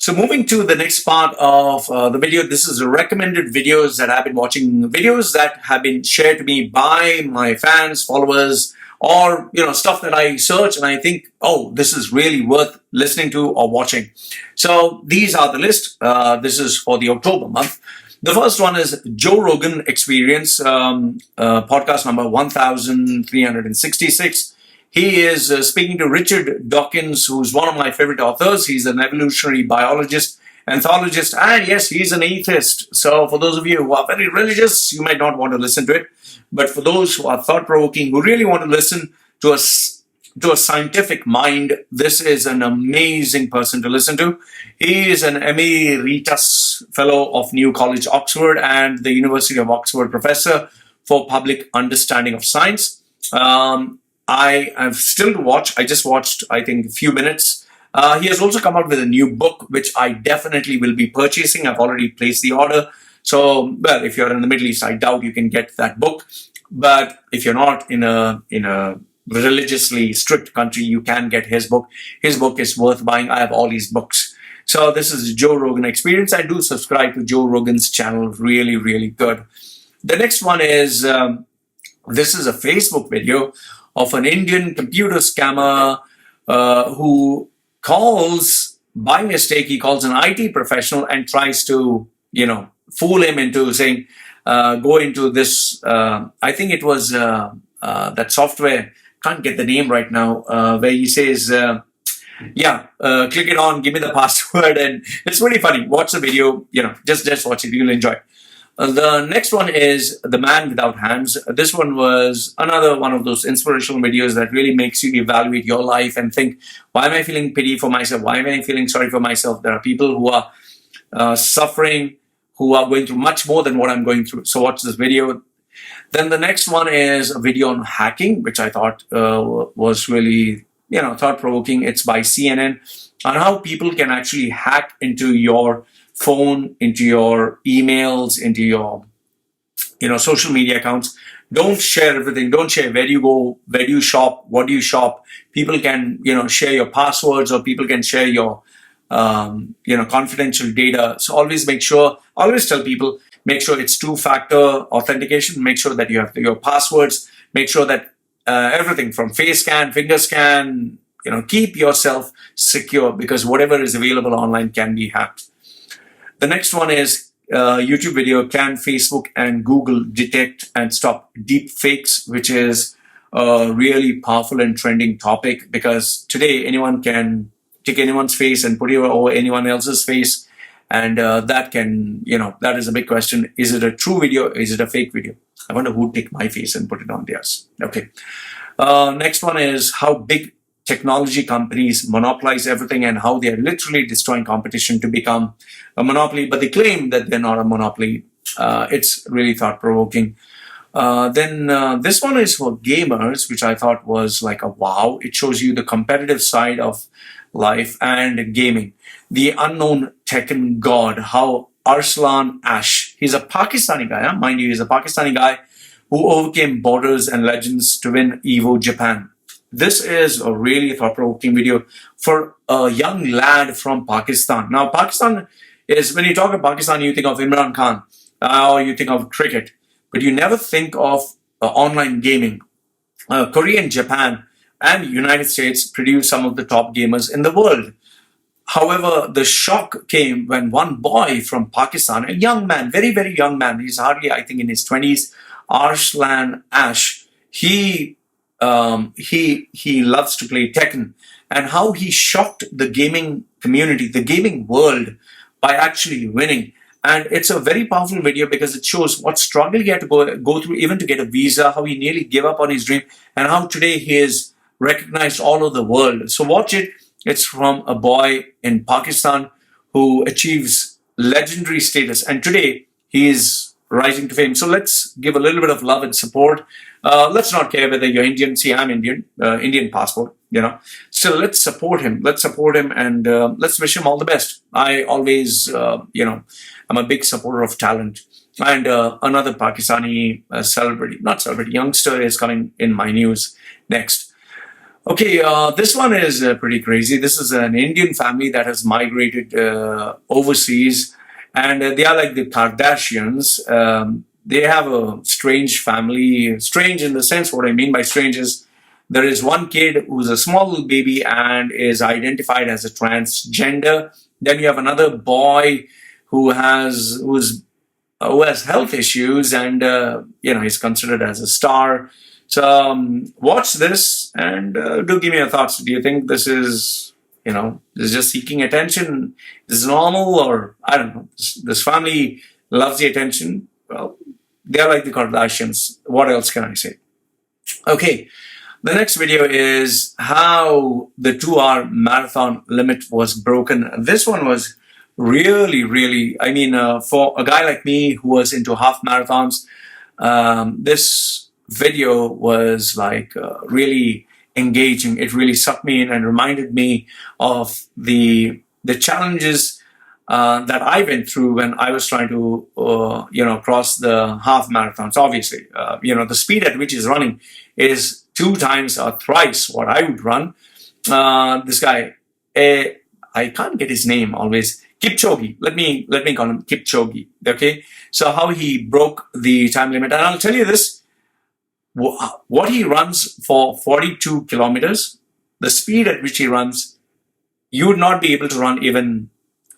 So moving to the next part of the video, this is recommended videos that I've been watching, videos that have been shared to me by my fans, followers, or stuff that I search and I think, oh, this is really worth listening to or watching. So these are the list. This is for the October month. The first one is Joe Rogan Experience, podcast number 1366. He is speaking to Richard Dawkins, who's one of my favorite authors. He's an evolutionary biologist, ethologist, and yes, he's an atheist. So for those of you who are very religious, you might not want to listen to it. But for those who are thought-provoking, who really want to listen to a scientific mind, this is an amazing person to listen to. He is an emeritus fellow of New College, Oxford, and the University of Oxford professor for public understanding of science. I have still to watch. I just watched, I think, a few minutes. He has also come out with a new book, which I definitely will be purchasing. I've already placed the order. So, well, if you're in the Middle East, I doubt you can get that book. But if you're not in a religiously strict country, you can get his book. His book is worth buying. I have all his books. So this is Joe Rogan Experience. I do subscribe to Joe Rogan's channel. Really, really good. The next one is, this is a Facebook video of an Indian computer scammer who calls, by mistake, he calls an IT professional and tries to, fool him into saying, go into this, I think it was that software, can't get the name right now, where he says, click it on, give me the password, and it's really funny. Watch the video, just watch it, you'll enjoy it. The next one is The Man Without Hands. This one was another one of those inspirational videos that really makes you evaluate your life and think, why am I feeling pity for myself? Why am I feeling sorry for myself? There are people who are suffering, who are going through much more than what I'm going through. So watch this video. Then the next one is a video on hacking, which I thought was really, thought-provoking. It's by CNN on how people can actually hack into your phone, into your emails, into your, social media accounts. Don't share everything. Don't share where you go, where do you shop, what do you shop. People can, share your passwords, or people can share your, confidential data. So always tell people, make sure it's two-factor authentication. Make sure that you have your passwords. Make sure that everything from face scan, finger scan, keep yourself secure, because whatever is available online can be hacked. The next one is YouTube video, can Facebook and Google detect and stop deep fakes, which is a really powerful and trending topic, because today anyone can take anyone's face and put it over anyone else's face. And that can, that is a big question. Is it a true video? Is it a fake video? I wonder who would take my face and put it on theirs. Okay. Next one is how big technology companies monopolize everything and how they are literally destroying competition to become a monopoly, but they claim that they're not a monopoly. It's really thought-provoking. Then this one is for gamers, which I thought was like a wow. It shows you the competitive side of life and gaming. The unknown Tekken god, how Arslan he's a Pakistani guy, mind you, he's a Pakistani guy who overcame borders and legends to win Evo Japan. This is a really thought-provoking video for a young lad from Pakistan. Now, Pakistan is, when you talk of Pakistan, you think of Imran Khan, or you think of cricket, but you never think of online gaming. Korea and Japan and United States produce some of the top gamers in the world. However, the shock came when one boy from Pakistan, a young man, very, very young man, he's hardly, I think, in his 20s, Arslan, he loves to play Tekken, and how he shocked the gaming community, the gaming world, by actually winning. And it's a very powerful video because it shows what struggle he had to go through even to get a visa, how he nearly gave up on his dream, and how today he is recognized all over the world. So watch it. It's from a boy in Pakistan who achieves legendary status, and today he is rising to fame. So let's give a little bit of love and support. Let's not care whether you're Indian. See, I'm Indian, Indian passport, Still, let's support him. Let's support him, and let's wish him all the best. I always, I'm a big supporter of talent. And another Pakistani youngster is coming in my news next. Okay, this one is pretty crazy. This is an Indian family that has migrated overseas, and they are like the Kardashians. They have a strange family. Strange in the sense, what I mean by strange is there is one kid who's a small little baby and is identified as a transgender. Then you have another boy who has health issues and he's considered as a star. So watch this and do give me your thoughts. Do you think this is this is just seeking attention? This is normal, or I don't know. This family loves the attention. Well, they're like the Kardashians. What else can I say? Okay, the next video is how the 2-hour marathon limit was broken. This one was really, really, I mean, for a guy like me who was into half marathons, this video was like really engaging. It really sucked me in and reminded me of the challenges that I went through when I was trying to cross the half marathons. Obviously, the speed at which he's running is 2 times or thrice what I would run. This guy, I can't get his name always. Kipchoge. Let me call him Kipchoge. Okay. So how he broke the time limit, and I'll tell you this. What he runs for 42 kilometers, the speed at which he runs, you would not be able to run even,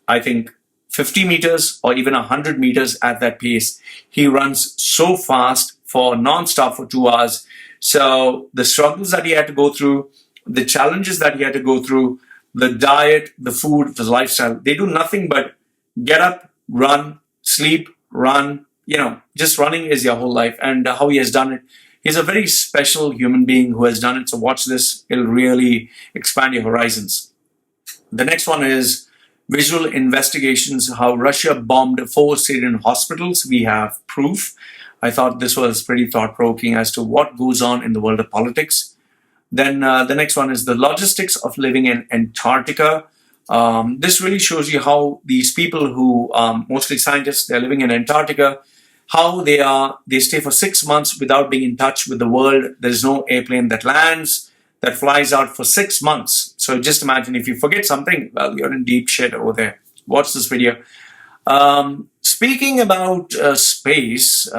I think, 50 meters or even 100 meters at that pace. He runs so fast for non-stop for 2 hours. So the struggles that he had to go through, the challenges that he had to go through, the diet, the food, the lifestyle, they do nothing but get up, run, sleep, run. Just running is your whole life, and how he has done it. He's a very special human being who has done it. So watch this. It'll really expand your horizons. The next one is visual investigations, how Russia bombed 4 Syrian hospitals. We have proof. I thought this was pretty thought-provoking as to what goes on in the world of politics. Then the next one is the logistics of living in Antarctica. This really shows you how these people who, mostly scientists, they're living in Antarctica, how they stay for 6 months without being in touch with the world. There's no airplane that lands, that flies out for 6 months. So just imagine if you forget something, well, you're in deep shit over there. Watch this video. Speaking about space,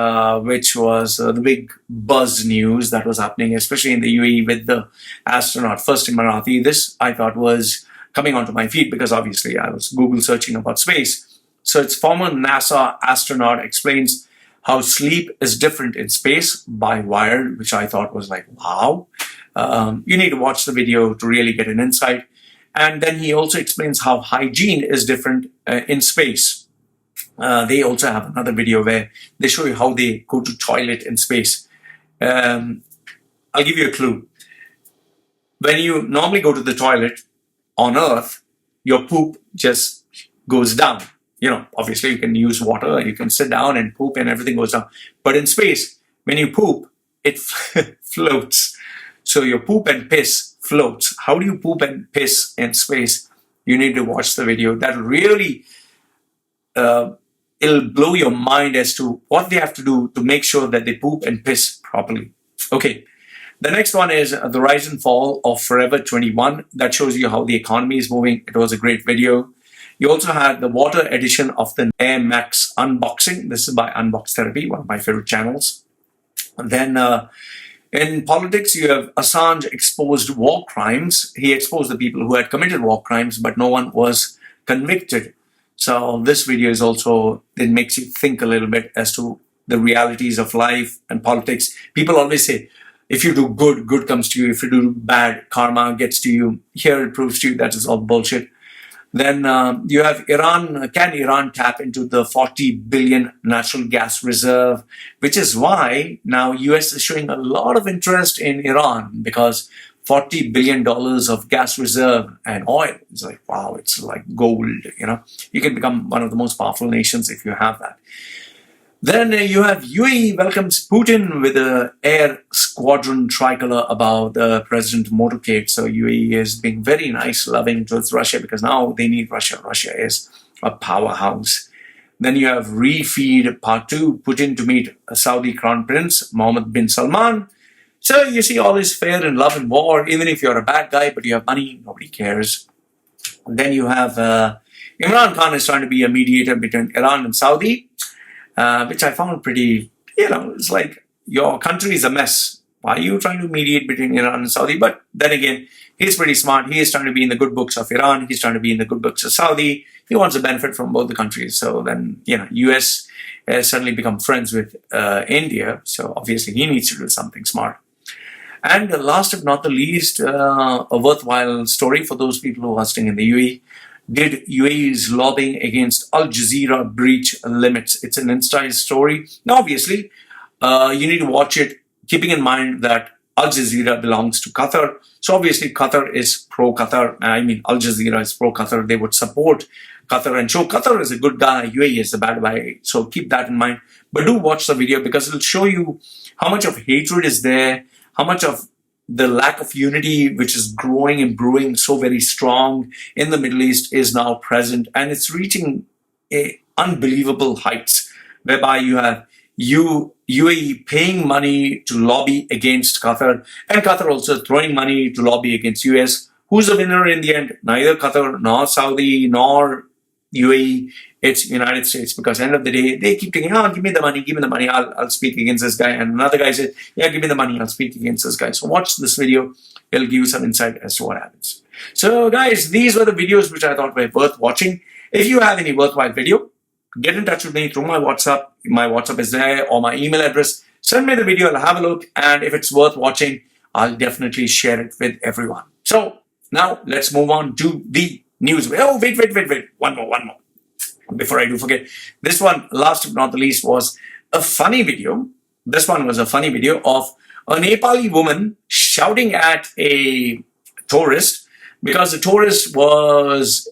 which was the big buzz news that was happening, especially in the UAE with the astronaut, first Emirati. This I thought was coming onto my feed because obviously I was Google searching about space. So it's former NASA astronaut explains how sleep is different in space by Wired, which I thought was like, wow. You need to watch the video to really get an insight. And then he also explains how hygiene is different in space. They also have another video where they show you how they go to toilet in space. I'll give you a clue. When you normally go to the toilet on Earth, your poop just goes down. Obviously you can use water, you can sit down and poop and everything goes down. But in space, when you poop, it floats. So your poop and piss floats. How do you poop and piss in space? You need to watch the video. That really, it'll blow your mind as to what they have to do to make sure that they poop and piss properly. Okay. The next one is the rise and fall of Forever 21. That shows you how the economy is moving. It was a great video. You also had the water edition of the Air Max unboxing. This is by Unbox Therapy, one of my favorite channels. And then in politics, you have Assange exposed war crimes. He exposed the people who had committed war crimes, but no one was convicted. So this video is also, it makes you think a little bit as to the realities of life and politics. People always say, if you do good, good comes to you. If you do bad, karma gets to you. Here it proves to you that is all bullshit. Then you have Iran. Can Iran tap into the 40 billion natural gas reserve? Which is why now US is showing a lot of interest in Iran, because $40 billion of gas reserve and oil is like, wow, it's like gold. You can become one of the most powerful nations if you have that. Then you have UAE welcomes Putin with an air squadron tricolor above the president motorcade. So UAE is being very nice, loving towards Russia because now they need Russia. Russia is a powerhouse. Then you have Refeed Part 2, Putin to meet Saudi Crown Prince Mohammed bin Salman. So you see all this fair in love and war. Even if you're a bad guy but you have money, nobody cares. And then you have Imran Khan is trying to be a mediator between Iran and Saudi, which I found pretty, it's like your country is a mess. Why are you trying to mediate between Iran and Saudi? But then again, he's pretty smart. He is trying to be in the good books of Iran. He's trying to be in the good books of Saudi. He wants to benefit from both the countries. So then, US has suddenly become friends with India. So obviously he needs to do something smart. And last but not the least, a worthwhile story for those people who are staying in the UAE. Did UAE's lobbying against Al Jazeera breach limits? It's an insta story. Now, obviously, you need to watch it, keeping in mind that Al Jazeera belongs to Qatar. So obviously, Qatar is pro-Qatar. I mean, Al Jazeera is pro-Qatar. They would support Qatar and show Qatar is a good guy, UAE is a bad guy. So keep that in mind. But do watch the video because it'll show you how much of hatred is there, how much of the lack of unity, which is growing and brewing so very strong in the Middle East, is now present. And it's reaching unbelievable heights, whereby you have UAE paying money to lobby against Qatar, and Qatar also throwing money to lobby against US. Who's the winner in the end? Neither Qatar, nor Saudi, nor UAE. It's United States, because at the end of the day, they keep thinking, give me the money, I'll speak against this guy. And another guy said, yeah, give me the money, I'll speak against this guy. So watch this video. It'll give you some insight as to what happens. So guys, these were the videos which I thought were worth watching. If you have any worthwhile video, get in touch with me through my WhatsApp. My WhatsApp is there, or my email address. Send me the video, I'll have a look. And if it's worth watching, I'll definitely share it with everyone. So now let's move on to the news. Oh, wait. One more. Before I do forget, this one, last but not the least, was a funny video. This one was a funny video of a Nepali woman shouting at a tourist because the tourist was,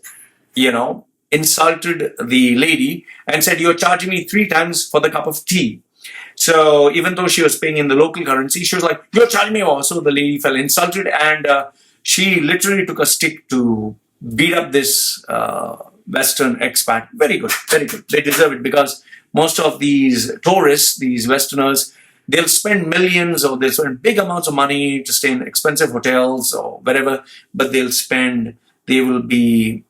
insulted the lady and said, "You're charging me 3 times for the cup of tea." So even though she was paying in the local currency, she was like, "You're charging me more." So the lady felt insulted, and she literally took a stick to beat up this Western expat. Very good. They deserve it, because most of these tourists, these Westerners, they'll spend millions or they'll spend big amounts of money to stay in expensive hotels or wherever, but they will be,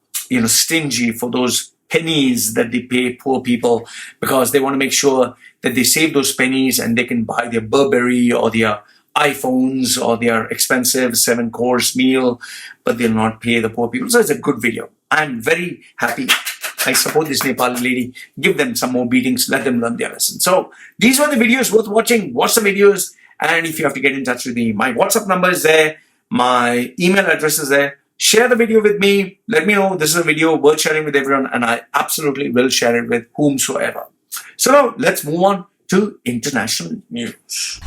stingy for those pennies that they pay poor people, because they want to make sure that they save those pennies and they can buy their Burberry or their iPhones or their expensive 7-course meal, but they'll not pay the poor people. So it's a good video. I'm very happy. I support this Nepali lady. Give them some more beatings. Let them learn their lesson. So these were the videos worth watching. Watch the videos. And if you have to get in touch with me, my WhatsApp number is there. My email address is there. Share the video with me. Let me know this is a video worth sharing with everyone. And I absolutely will share it with whomsoever. So now let's move on to international news.